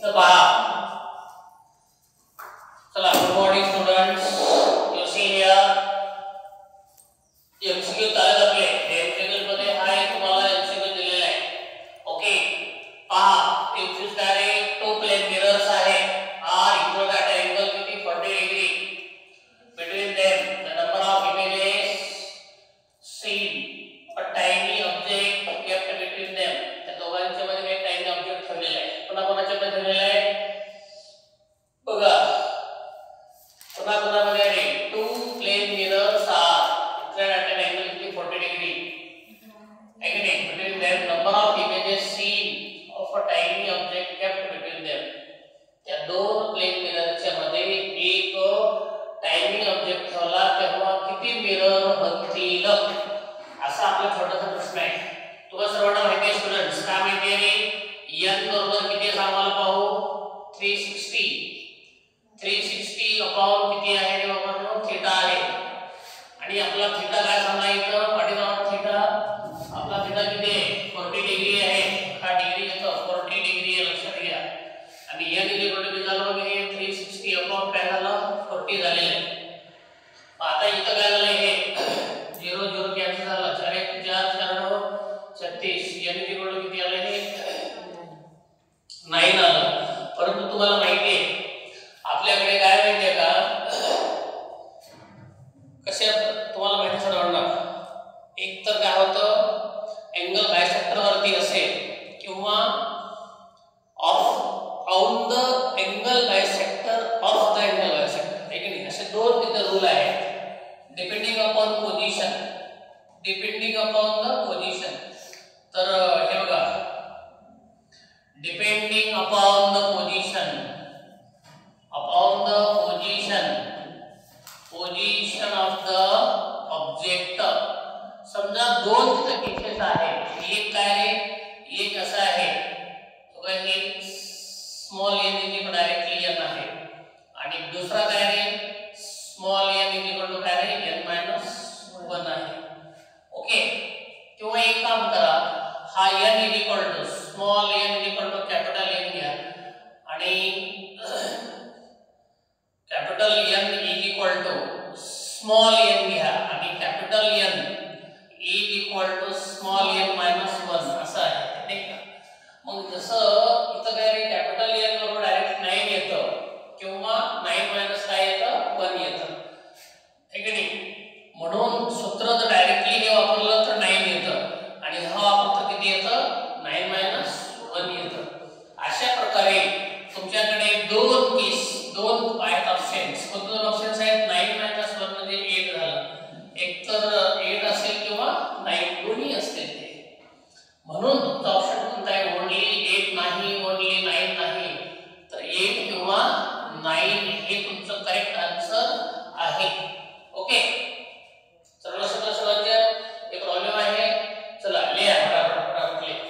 तर पहा, चला good morning students. You see here MCQ चालत आपले एमसीक्यू मध्ये हा एक तुम्हाला एमसीक्यू दिलेला आहे. ओके, पहा एमसीक्यू काय आहे, टू प्लेन मिरर्स आहे, आर इक्वल ॲट अँगल किती 40 degree between them. The number of images seen, a tiny object kept between them. त्या दोघांच्या मध्ये एक टाइनी ऑब्जेक्ट ठेवलेला आहे. पुन्हा कोणाच्या मध्ये ठेवलेला आहे बघा, पुन्हा मध्ये आहे two plane mirrors are equal at an angle किती 40 degree again between them. Number of images seen of a tiny object kept between them. त्या दोन प्लेन मिररच्या मध्ये एक टाइनी ऑब्जेक्ट ठेवला तेव्हा किती मिरर बनतील असा आपला छोटासा प्रश्न आहे. तुम्हाला सर्वांना माहिती आहे स्टुडंट्स, काय माहिती आहे n बरोबर किती आहे आम्हाला पाहू, 360 अपॉन किती आहे रे बाबा, थीटा आहे. आणि आपला थीटा काय सांगायचं, व्हॉट इज आवर थीटा, आपला थीटा किती आहे 40 डिग्री आहे. हा डिग्री येतो 40 डिग्री आहे, लक्षात घ्या. आणि n किती झालं बघा, हे 360 अपॉन काय झालं 40 झालेलं आहे. आता इथं काय झालं, हे 0 0 कॅन्सल झालं, 4 1 4 4 9 36. n किती आलं, हे 9 आलं. परंतु तुम्हाला माहिती आहे आपल्याकडे काय माहिती आहे का, कसे तुम्हाला माहिती सर्वांना, एक तर काय होतं अँगल बायसेक्टर वरती असेल किंवा of on the angle bisector of the angle bisector, आहे की नाही, असे दोन तिथे रूल आहेत. Depending upon position, depending upon the position. तर हे बघा, depending upon the position, upon the position of the object. समजा दोन तिथे केसेस आहेत, एक काय रे, एक असा आहे तो काय हे small n equal directly n आहे, आणि दुसरा काय रे स्मॉल n इक्वल टू काय रे n मायनस 1 आहे. ओके, किंवा एक काम करा, हा n equal to small n equal to capital n घ्या, आणि capital n equal to small n घ्या, आणि capital n equal to small n minus 1 असं आहे, ठीक का. मग जसं इथं काय रे कॅपिटल n बरोबर डायरेक्ट 9 येतं, किंवा 9 मायनस काय येतं 1 येतं, ठीक आहे. म्हणून सूत्र जर डायरेक्टली हे वापरलं तर 9 येतं, आणि हा वापरतो किती येतं 9 मायनस 1 येतं. अशा प्रकारे तुमच्याकडे दोन केस, दोन आहेत ऑप्शन्स. कोणते दोन ऑप्शन्स आहेत, 9 मायनस 1 म्हणजे 8 झालं, एक तर 8 असेल किंवा 9 दोन्ही असतील ते. म्हणून तुमचा ऑप्शन कोणता आहे, ओन्ली 8 नाही, ओन्ली 9 नाही, तर 8 किंवा 9 हे तुमचं करेक्ट आन्सर आहे. ओके, सर्व सगळ्यांच्या एक प्रॉब्लेम आहे, चला लिहा फटाफट लिहा.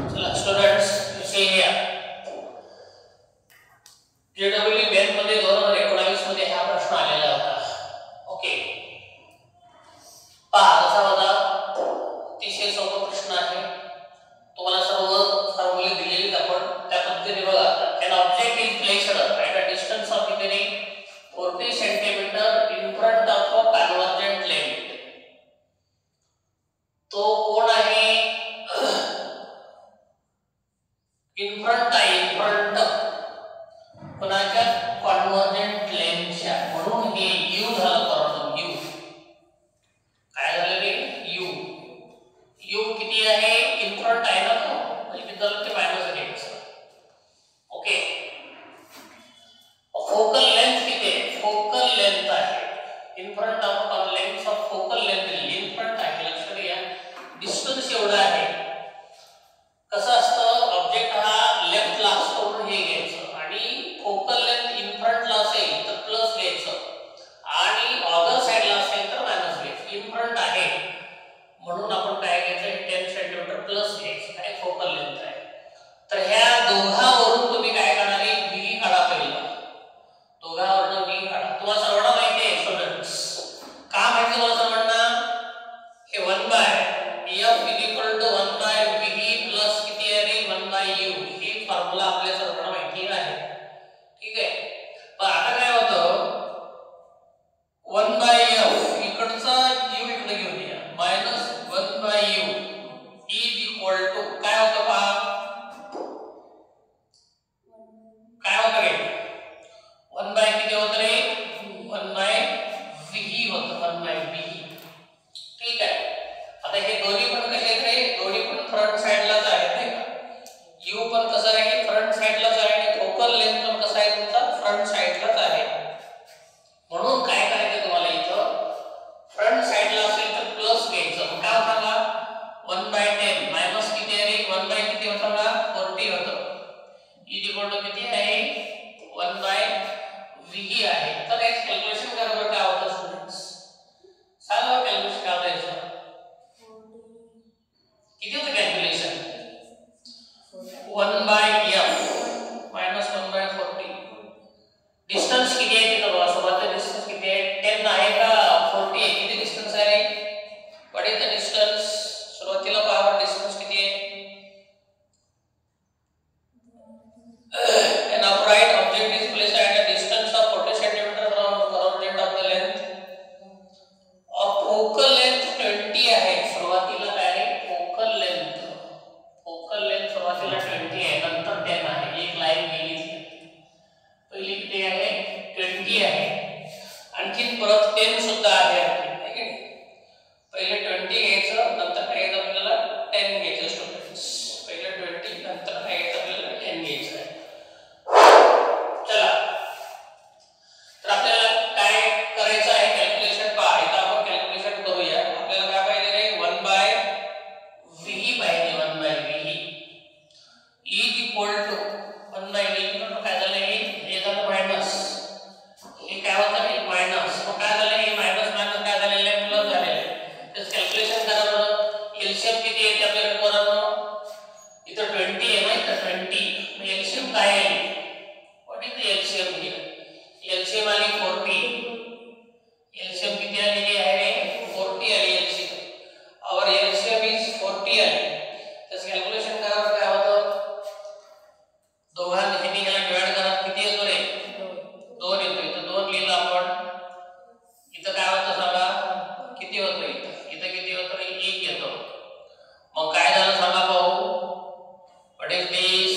चला students, you see here JW bank मध्ये 2019 मध्ये हा प्रश्न आलेला होता. ओके, पहा कसा होता, अतिशय सोपा प्रश्न आहे. तुम्हाला सर्व फॉर्म्युले दिलेलीच आपण त्या पद्धतीने बघा. An object is placed at a distance of किती 40 centimetre in front of a convergent length. तो कोण आहे, इन फ्रंट आहे, इन फ्रंट कोणाच्या कन्वर्जंट लेंथच्या, म्हणून हे u झालं. परंतु u काय झालं रे, u किती आहे, इन फ्रंट आहे ना, तो म्हणजे झालं ते मायनस घ्यायचं. ओके, फोकल लेंथ किती आहे, फोकल लेंथ आहे in front of length of focal length in front आहे, लक्षात घ्या. डिस्टन्स एवढा आहे. कसं असतं, ऑब्जेक्ट हा लेफ्टला असतो म्हणून हे घ्यायचं, आणि फोकल लेंथ इन फ्रंटला असेल तर प्लस घ्यायचं, आणि अदर साइडला असेल तर मायनस घ्यायचं. इन फ्रंट आहे म्हणून आपण काय घ्यायचं, 10 सेंटीमीटर प्लस घ्यायचं, काय फोकल लेंथ आहे. तर ह्या दोघांवरून तुम्ही काय करणार आहे, v काढा. पहिला दोघांवरून v काढा. तुम्हाला सर्वांना माहिती आहे स्टुडंट्स, का होतं 1/b. ठीक आहे. आता हे दोन्ही पण कसे आहेत रे? दोन्ही पण फ्रंट साइडलाच आहेत नाही का? u पण कसं आहे? फ्रंट साइडलाच आहे आणि फोकल लेंथ पण कसं आहे तुमचा? फ्रंट साइडलाच आहे. म्हणून काय करायचं तुम्हाला इथं? फ्रंट साइडला असेल तर प्लस घ्यायचं. काय होतं का? 1/10 मायनस किती आहे रे? 1 बाय किती होतं का? 40 होतं. इज इक्वल टू किती आहे? 1/v आहे. तर याचं कॅल्क्युलेशन करा बरं काय होतं स्टुडंट्स? सांगा कॅल्क्युलेशन काय होतं? किती होतं कॅल्क्युलेशन? 1/m minus 1/40. डिस्टन्स किती आहे तिथं बघा? सोबतचं डिस्टन्स किती आहे? 10 आहे का 40 आहे? किती डिस्टन्स आहे रे? What is the distance? सुरुवातीला पहा डिस्टन्स किती आहे? An upright object is placed at a distance of 40 cm from the origin of the length. Focal length 20 आहे. सुरुवातीला काय आहे? फोकल लेंथ सुरुवातीला 20 आहे, नंतर 10 आहे. एक लाईन गेली पहिली किती आहे? 20 आहे. आणखी परत 10 सुद्धा आहे की नाही? पहिले 20 घ्यायचं, नंतर काय घ्यायचं आपल्याला? 10 घ्यायचं स्टुडंट्स. पहिले 20 नंतर काय घ्यायचं आपल्याला? 10 घ्यायचं आहे. चला, तर आपल्याला काय करायचं आहे? कॅल्क्युलेशन पहा. इथं आपण कॅल्क्युलेशन करूया. आपल्याला काय पाहिजे रे? 1/v पाहिजे. 1/v is equal to 1/v काय झालं? हे झालं मायनस, हे काय होतं रे? मायनस. मग काय झालं? हे मायनस मायनस काय झालेलं आहे? प्लस झालेलं आहे. तर कॅल्क्युलेशन करा बरं. एलसीएम किती आहे आपल्याकडे पोरांनो? इथं 20 आहे ना, इथं 20. मग एलसीएम काय आहे? What is the LCM here? LCM आली 40. एलसीएम किती आलेली आहे रे? 40 आली एलसीएम. आवर एलसीएम इज 40 आली. त्याचं कॅल्क्युलेशन करा बरं काय होतं? दोघांनी ह्याला डिवाइड करा. किती येतो रे? 2 येतो. इथं 2 लिहिलं आपण. इथं काय होतं सांगा? किती होतं इथं? इथं किती होतं रे? 1 येतो. मग काय झालं सांगा भाऊ? What is this?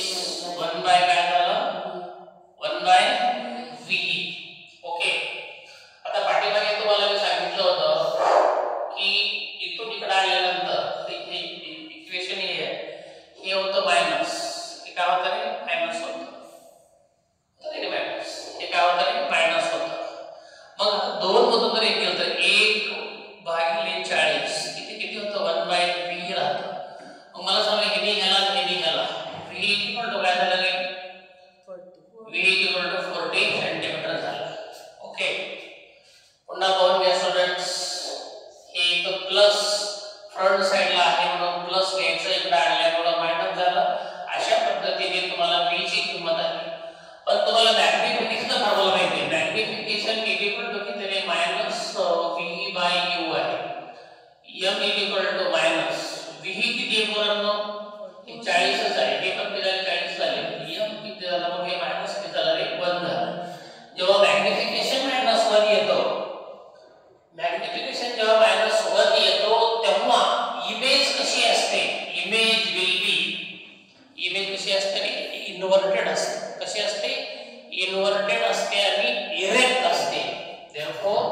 1 बाय काय झालं? 1/v. ओके. आता पाठीमागे तुम्हाला मी सांगितलं होतं की इथून इकडे आल्यानंतर हे इक्वेशन हे होतं मायनस. हे काय होतं रे? मायनस होतं. तर मायनस हे काय होतं रे? मायनस होतं. मग 2 मधून जर 1 गेलं तर 1/40 किती होतं? 1/v राहतं. मग मला सांगा हे निघाला v इक्वल टू काय झालं रे? v इक्वल टू 40 सेंटीमीटर झालं. ओके. पुन्हा पाहून घ्या स्टुडंट्स. हे इथं प्लस फ्रंट साइडला आहे म्हणून प्लस घ्यायचं, इकडे आणल्यामुळे मायनस झालं. अशा पद्धतीने तुम्हाला v ची किंमत आली. पण तुम्हाला मॅग्निफिकेशनचा फॉर्म्युला माहिती आहे. मॅग्निफिकेशन इक्वल टू किती रे? -v/u आहे. m equal to minus v किती आहे पोरांनो? 40च आहे. हे पण किती झाले? 40 झाले. m किती झालं? मग हे मायनस किती झालं रे? 1 झालं. जेव्हा मॅग्निफिकेशन -1 येतो, मॅग्निफिकेशन जेव्हा -1 येतो तेव्हा इमेज कशी असते? इमेज विल बी, इमेज कशी असते रे? इन्व्हर्टेड असते. कशी असते? इन्व्हर्टेड असते आणि इरेक्ट असते. Therefore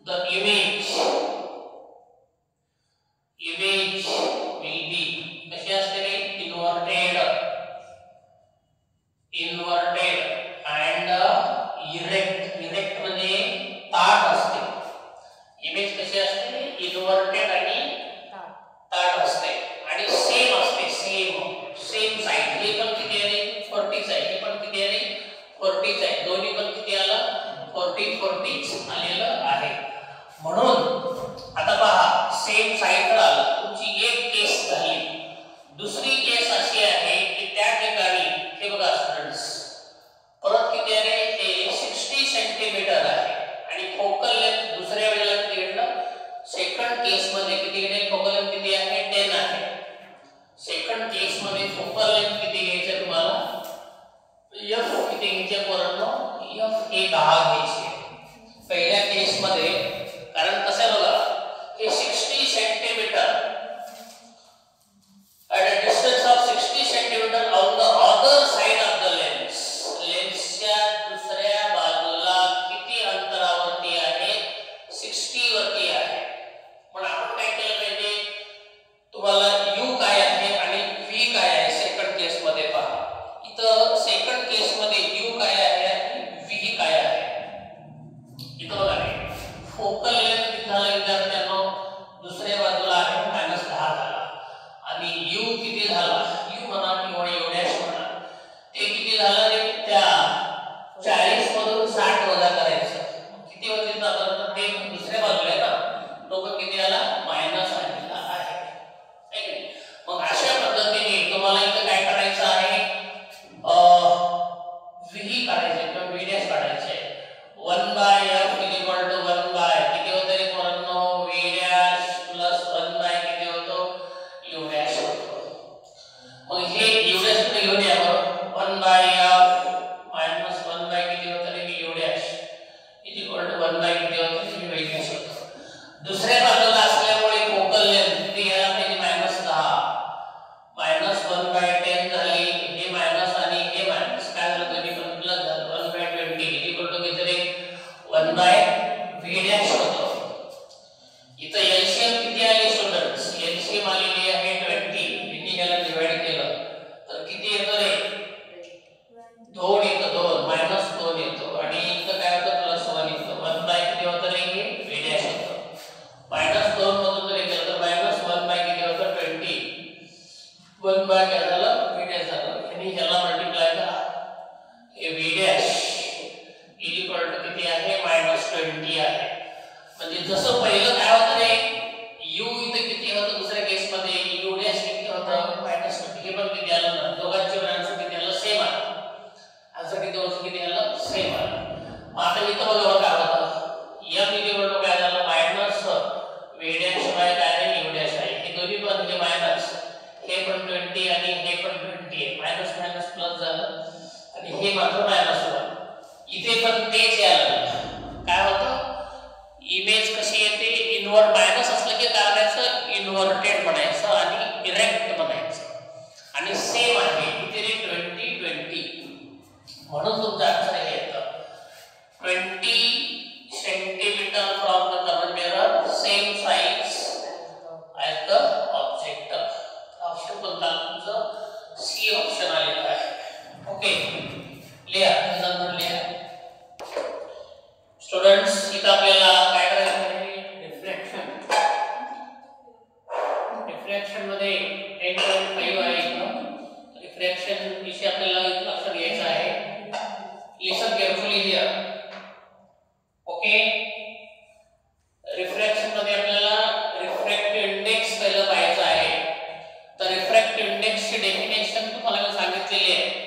the image will be कशी असते रे? इन्व्हर्टेड अँड इरेक्ट म्हणजे ताठ असते. इमेज कशी असते? इन्व्हर्टेड आणि ताठ असते आणि सेम असते. Same side. हे पण किती आहे रे? 40 आहे. हे पण किती आहे रे? 40 आहे. दोन्ही पण किती आलं? 40 आलेलं आहे. म्हणून आता पहा, सेम साइडवर आलं. तुमची एक केस झाली. दुसरी केस अशी आहे की त्या ठिकाणी हे बघा स्टुडंट्स, परत किती आहे रे? हे 60 सेंटीमीटर आहे आणि फोकल लेंथ दुसऱ्या वेळेला किती घेतलं? सेकंड केस मध्ये किती घेतले? फोकल लेंथ किती आहे? 10 आहे. सेकंड केस मध्ये फोकल लेंथ किती घ्यायचे तुम्हाला? f किती घ्यायचे पोरांनो? f हे 10 घ्यायचे. पहिल्या केस मध्ये कारण कसं आहे बघा, हे 60 centimetre at a distance of 60 centimeter on the other side of the lens. लेन्सच्या दुसऱ्या बाजूला किती अंतरावर दुसऱ्या बाजूला असल्यामुळे फोकल लेंथ किती यायला पाहिजे -10 -1/10 झाली. हे मायनस आणि हे मायनस काय झालं दोन्ही पण प्लस झालं. 1/20 इक्वल टू किती 1/v' होतं. इथं एलसीएम किती आले स्टुडंट्स? एलसीएम आलेली आहे 20. यांनी याला डिवाइड केलं तर किती येतं रे? 2 येतं. 2 -2 येतो आणि इथं काय होतं +1 येतं. 1 किती होतं रे? हे v' होतं. -2 मधून जर केलं तर -1 किती होतं 20. 1 काय झालं v' झालं आणि ह्याला मल्टिप्लाय करा. हे v' इक्वल टू किती आहे -20 आहे. म्हणजे जसं पहिलं काय होतं रे u इथे किती होतं दुसऱ्या केस मध्ये u' किती होतं -20. हे पण किती आलं ना दोघांचे आन्सर किती आलं सेम आहे. आन्सर किती आलं सेम आहे. मग आता इथं बघा काय होतं m इक्वल टू काय झालं -v' बाय काय रे u' आहे. हे दोन्ही पण म्हणजे मायनस हे पण 20 आणि हे पण 20 आहे. मायनस मायनस प्लस झालं आणि हे मात्र -1. इथे पण तेच यायला काय होतं इमेज कशी येते इन्व्हर्ट मायनस असलं की काय करायचं इन्व्हर्टेड बनायचं आणि इरेक्ट बनायचं आणि सेम आहे किती रे 20 म्हणून तुमचं आन्सर हे येतं 20 centimetre from the common mirror same size as the object. Option कोणता तुमचं सी ऑप्शन आलेलं आहे. ओके लिहा नंतर लिहा स्टुडंट्स. इथं आपल्याला काय करायचं आहे रिफ्रॅक्शन मध्ये 10.5 आहे. इथं रिफ्रॅक्शन विषय आपल्याला लक्षात घ्यायचं आहे. लिसन केअरफुली हियर. ओके रिफ्रॅक्शन मध्ये आपल्याला रिफ्रॅक्टिव्ह इंडेक्स पहिलं पाहायचं आहे. तर रिफ्रॅक्टिव्ह इंडेक्सची डेफिनेशन तुम्हाला मी सांगितलेली आहे.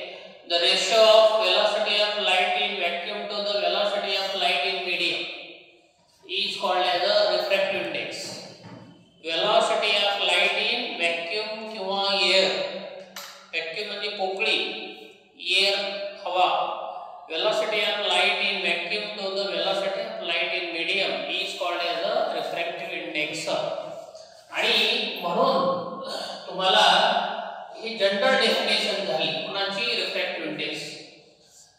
The ratio of velocity of light in vacuum to the velocity of light in medium is called as a refractive index. Velocity of light in vacuum किंवा air. vacuum म्हणजे पोकळी, air हवा. Velocity of light in vacuum to the velocity of light in medium is called as a refractive index. आणि म्हणून तुम्हाला ही general definition झाली कुणाची refractive index.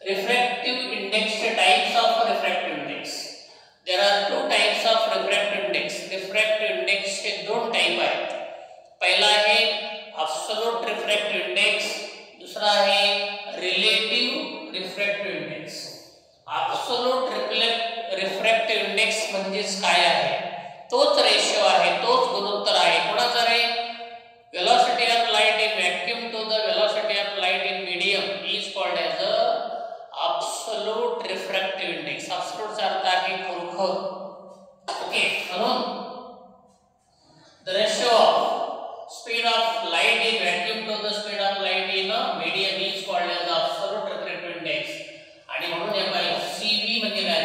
Refractive इंडेक्सचे types of refractive index. There are 2 types of refractive index. Refractive इंडेक्सचे 2 type आहेत. पहिला आहे ॲब्सोल्यूट रिफ्रॅक्टिव्ह इंडेक्स, दुसरा आहे relative refractive index. Absolute refractive index म्हणजेच काय आहे? तोच रेशिओ आहे, तोच गुणोत्तर आहे. कोणाचा रे? velocity of light in vacuum to the velocity of light in medium is called as a absolute refractive index. absolute चा अर्थ आहे खरोखर. ओके म्हणून the ratio of speed of light in vacuum to the speed of light in a medium is called as absolute refractive index. आणि म्हणून हे पाहिजे CV म्हणजे काय?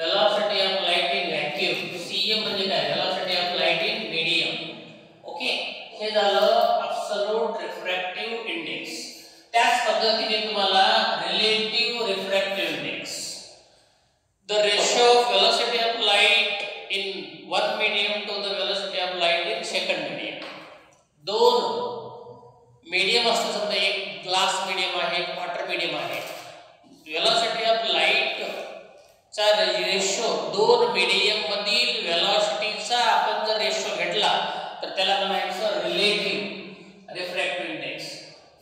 velocity of light in vacuum. CM म्हणजे काय? velocity of light in medium. Okay हे झालं ॲब्सोल्यूट रिफ्रॅक्टिव्ह इंडेक्स. त्याच पद्धतीने तुम्हाला relative refractive index. The ratio of velocity of light in one medium to the velocity of light in second medium. 2 medium असतं. समजा एक ग्लास मीडियम आहे, water medium आहे. वेलोसिटी ऑफ लाइट चा ratio 2 medium मधील वेलोसिटीचा आपण जर रेशिओ घेतला तर त्याला म्हणायचं relative refractive index.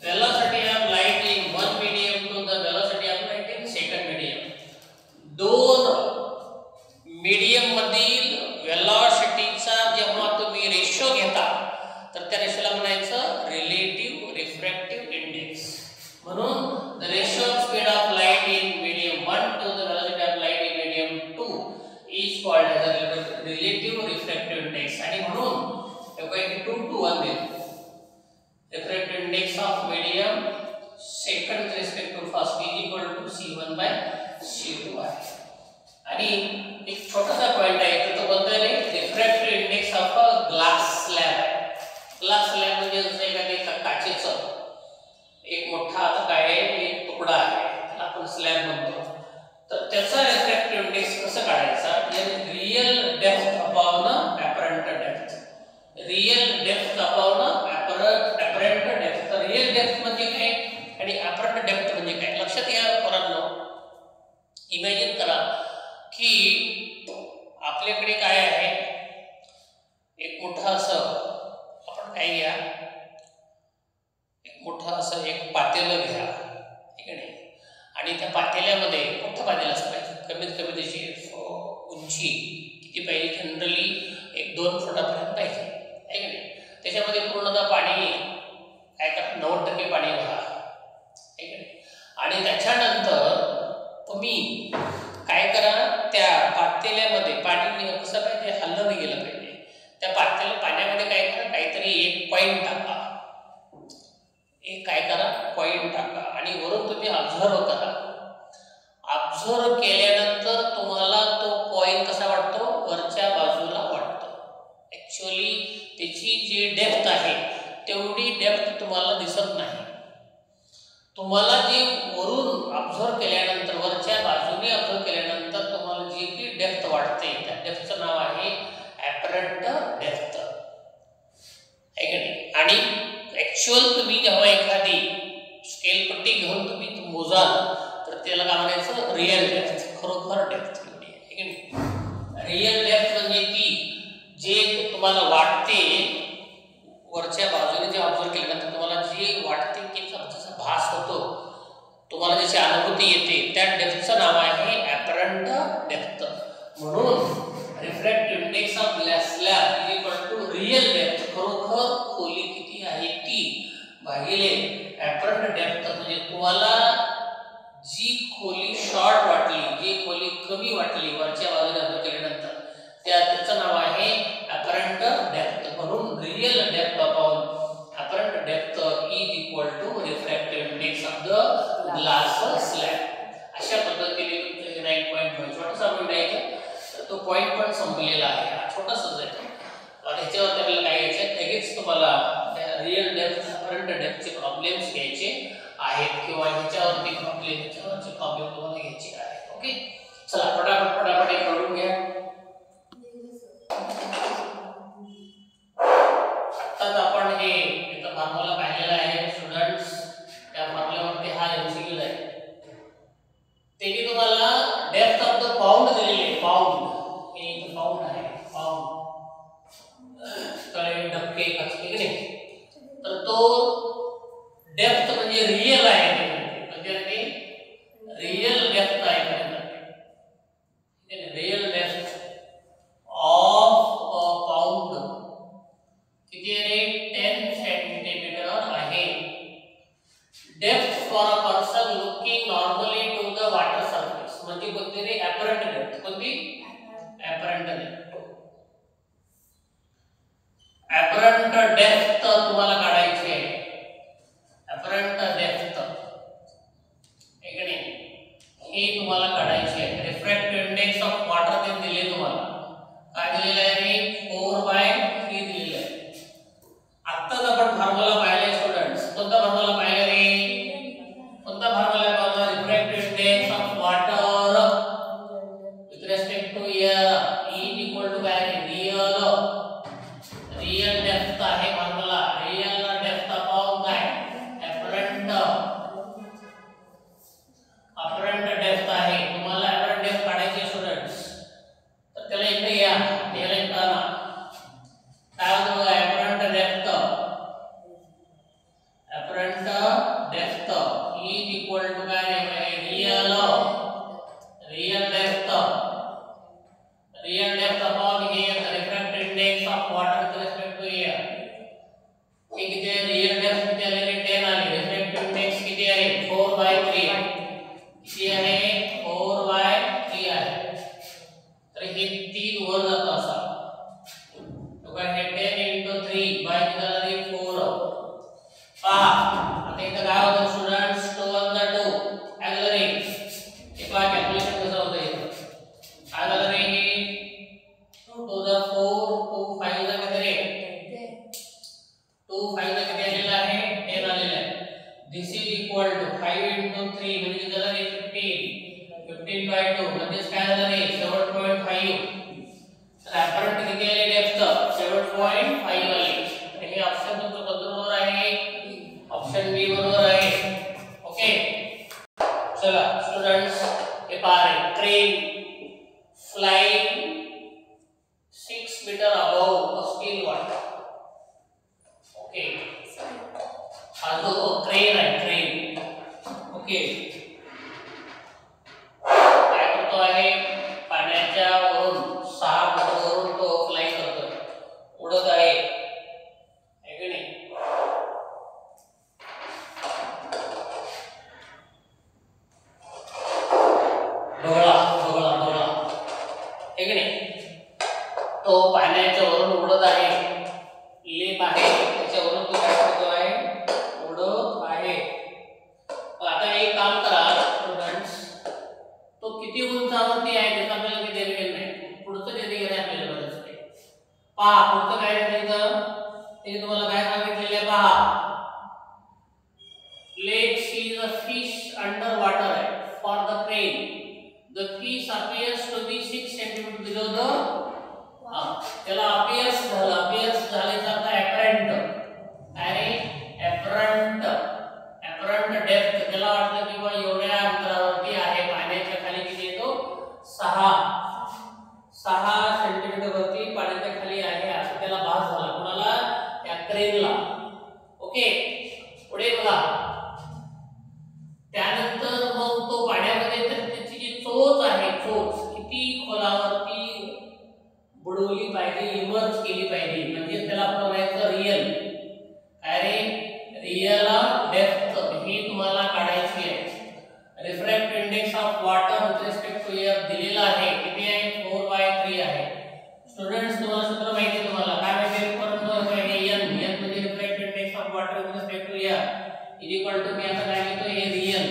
Velocity of light in one medium to the velocity of light in second medium. 2 medium मधील वेलोसिटीचा जेव्हा तुम्ही रेशिओ घेता तर त्या रेशिओला म्हणायचं रिलेटिव्ह रिफ्रॅक्टिव्ह इंडेक्स. म्हणून the ratio of speed of light in medium 1 to the velocity of light in medium 2 is called as a relative refractive index. आणि म्हणून 2 to 1 refractive index of medium second with respect to first is equal to C1 by C2 आहे. आणि एक छोटासा point आहे तो बोलतोय refractive index of a glass slab आहे. ग्लास स्लॅब म्हणजे जसं एखाद्या काचेचं एक मोठा आता काय आहे एक तुकडा आहे त्याला आपण स्लॅब म्हणतो. तर त्याचा रिफ्रॅक्टिव्ह इंडेक्स कसं काढायचा? रियल डेप्थ अपॉन की आपल्याकडे काय आहे, एक मोठं असं आपण काय घ्या, एक मोठं असं एक पातेलं घ्या, ठीक आहे नाही, आणि त्या पातेल्यामध्ये मोठं पातेलं असं पाहिजे, कमीत कमी त्याची उंची किती पाहिजे, जनरली 1-2 फुटापर्यंत पाहिजे, आहे की नाही. त्याच्यामध्ये पूर्णतः पाणी काय करा, 90% पाणी भरा, आहे की नाही. आणि त्याच्यानंतर तुम्ही काय करा, त्या पातेल्यामध्ये पाणी कसं पाहिजे, हल्लं नाही गेलं पाहिजे. त्या पाण्यामध्ये काय करा, काहीतरी एक कॉईन टाका, एक काय करा, कॉईन टाका, आणि वरून तुम्ही ऑब्झर्व करा. ऑब्झर्व केल्यानंतर तुम्हाला तो कॉईन कसा वाटतो, वरच्या बाजूला वाटतो. ॲक्च्युअली त्याची जी डेप्थ आहे तेवढी डेप्थ तुम्हाला दिसत नाही. तुम्हाला जे वरून ऑब्झर्व केल्यानंतर, वरच्या बाजूने ऑब्झर्व केल्यानंतर तुम्हाला जी की डेप्थ वाटते, त्या डेप्थचं नाव आहे ॲपरंट डेप्थ, आहे की नाही. आणि ॲक्च्युअल तुम्ही जेव्हा एखादी स्केल पट्टी घेऊन तुम्ही मोजाल तर त्याला काय म्हणायचं, रिअल डेप्थ, खरोखर डेप्थ एवढी आहे की नाही. रिअल डेप्थ म्हणजे ती जे तुम्हाला वाटते, वरच्या बाजूने जे ऑब्झर्व केल्यानंतर तुम्हाला जे वाटते की जसा भास होतो, तुम्हाला ज्याची अनुभूती येते, त्या डेप्थचं नाव आहे ॲपरंट डेप्थ. म्हणून refractive index of glass slab is equal to real depth, खरोखर खोली किती आहे ती, भागिले ॲपरंट डेप्थ, म्हणजे तुम्हाला जी खोली शॉर्ट वाटली, जी खोली कमी वाटली वरच्या बाजूने ऑब्झर्व केल्यानंतर, त्याचं नाव आहे ॲपरंट डेप्थ. म्हणून real depth upon apparent depth is equal to refractive index of the glass slab. अशा पद्धतीने तुमचं 9 पॉईंट छोटासा पॉईंट आहे, तर तो पॉईंट पण संपलेला आहे, छोटासाच आहे. आणि ह्याच्यावर आपल्याला काय घ्यायचं, लगेच तुम्हाला रिअल डेप्थ, ॲपरंट डेप्थचे प्रॉब्लेम्स घ्यायचे आहेत, किंवा ह्याच्यावरती ह्याच्यावरचे प्रॉब्लेम तुम्हाला घ्यायचे आहेत. ओके, चला फटाफट एक करून घ्या. आत्ताच आपण हे इथं फॉर्म्युला पाहिलेला आहे स्टुडंट्स, त्या फॉर्म्युल्यावरती हा एमसीक्यू आहे. त्याने तुम्हाला डेप्थ ऑफ द पाऊंड दिलेली आहे, पाऊंड, हे इथं पाऊंड आहे, पाऊंड तळे डबके कचके नाही, तर तो डेप्थ म्हणजे रिअल आहे, म्हणजे रिअल डेप्थ आहे, रिअल डेप्थ ऑफ पाऊंड किती आहे, 10 सेंटीमीटर आहे. Depth for a person looking normally to the water surface, म्हणजे कोणती रे, ॲपरंट डेप्थ, कोणती ॲपरंट डेप्थ. ॲपरंट डेप्थ तुम्हाला काढायची आहे, ॲपरंट डेप्थ, आहे की नाही, हे तुम्हाला काढायची आहे. रिफ्रॅक्टिव्ह इंडेक्स ऑफ वॉटर ते दिले तुम्हाला, काय दिलेलं आहे रे, 4/3 दिलेलं आहे. आत्ताच आपण फॉर्म्युला पाहिला स्टुडंट्स, कोणता फॉर्म्युला पाहिला रे, कोणता फॉर्म्युला पाहिला, refractive index of water with respect to air is equal to काय, रिअल डेप्थ आहे फॉर्म्युला, रिअल डेप्थ अपॉन काय, ॲपरंट डेप्थ आहे. तुम्हाला ॲपरंट डेप्थ काढायची स्टुडंट्स, तर त्याला इकडे या, याला इकडे आणा, काय होतं बघा, apparent depth is equal to काय, real depth upon air, refractive index of water with respect to air. हे किती आहे, रिअल डेप्थ किती आले, 10 आले, रिफ्रॅक्टिव्ह इंडेक्स किती आहे, 4/3, किती आहे, 4/3 आहे. तर हे 3 वर जातं असा, तो काय आहे, 10 × 3 बाय किती झालं रे, 4. पहा आता इथं काय होतं स्टुडंट्स, 2 × 2 काय झालं रे, हे पहा कॅल्क्युलेशन कसं होतं, इथं काय झालं रे, flying 6 meter above the still water. Okay. हा जो क्रेन आहे क्रेन. ओके. काय करतो आहे पाण्याच्या वरून 6 मीटरवरून तो फ्लाय करतोय, उडत आहे की नाही. ढोळा ढोळा ढोळा आहे की नाही. तो पाण्याच्या वरून उडत आहे, लेप आहे त्याच्यावरून तो काय करतो आहे उडत आहे. आता एक काम करा स्टुडंट्स, तो किती उंचावरती आहे त्याचा आपल्याला काही देणं नाही, पुढचं ते देणं आपल्याला बरंच नाही. पहा पुढचं काय सांगितलं ते तुम्हाला काय सांगितलेलं आहे पहा. Let's see the fish underwater for the crane. The fish appears to be 6 cm below the त्याला appears झाल्याचा अर्थ apparent. अरे apparent depth त्याला वाटलं की बा एवढ्या अंतरावरती आहे, पाण्याच्या खाली किती येतो 6 सेंटीमीटर वरती पाण्याच्या खाली आहे असं त्याला भास झाला. कोणाला त्या क्रेनला. ओके. पुढे बघा. त्यानंतर मग तो पाण्यामध्ये तर त्याची जी चोच आहे, चोच किती खोलावरती बुडवली पाहिजे, इमर्ज केली पाहिजे, म्हणजे त्याला आपण म्हणायचं रियल. अरे रियल डेप्थ ही तुम्हाला काढायची आहे. Refractive index of water with respect to air दिलेला आहे, किती आहे 4/3 आहे. स्टुडंट्स तुम्हाला सूत्र माहिती आहे, तुम्हाला काय माहिती आहे परंतु n म्हणजे refractive index of water with respect to air is equal to मी आता काय लिहितो हे रियल,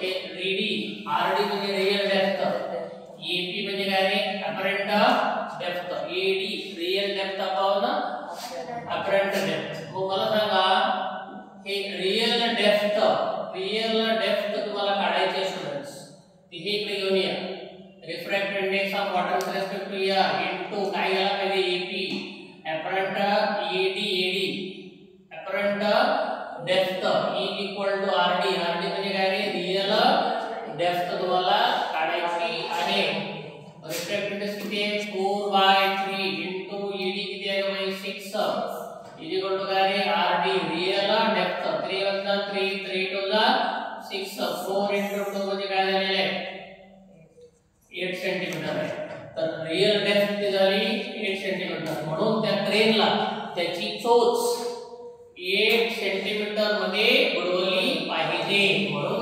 हे रीडी, आरडी म्हणजे रियल डेप्थ, एपी म्हणजे काय रे apparent depth, AD real depth upon apparent depth. मग मला सांगा हे रियल डेप्थ तुम्हाला काढायचे स्टुडंट्स. हे इकडे घेऊन या. Refractive index of water with respect to air into काय याला पाहिजे AP apparent AD apparent depth is equal to RD म्हणजे काय रे रियल डेप्थ तुम्हाला काढायची आहे. रिफ्रॅक्टिव्ह इंडेक्स किती आहे 4/3 इनटू एडी किती आहे भाई 6 इज इक्वल टू काय रे आरडी रियल डेप्थ 3 * 3 3 * 2 6 4 * 2 म्हणजे काय झालेले आहे 8 सेंटीमीटर आहे. तर रियल डेप्थ किती झाली 8 सेंटीमीटर. म्हणून त्या क्रेनला त्याची चोच 8 सेंटीमीटर मध्ये बुडवली पाहिजे, म्हणून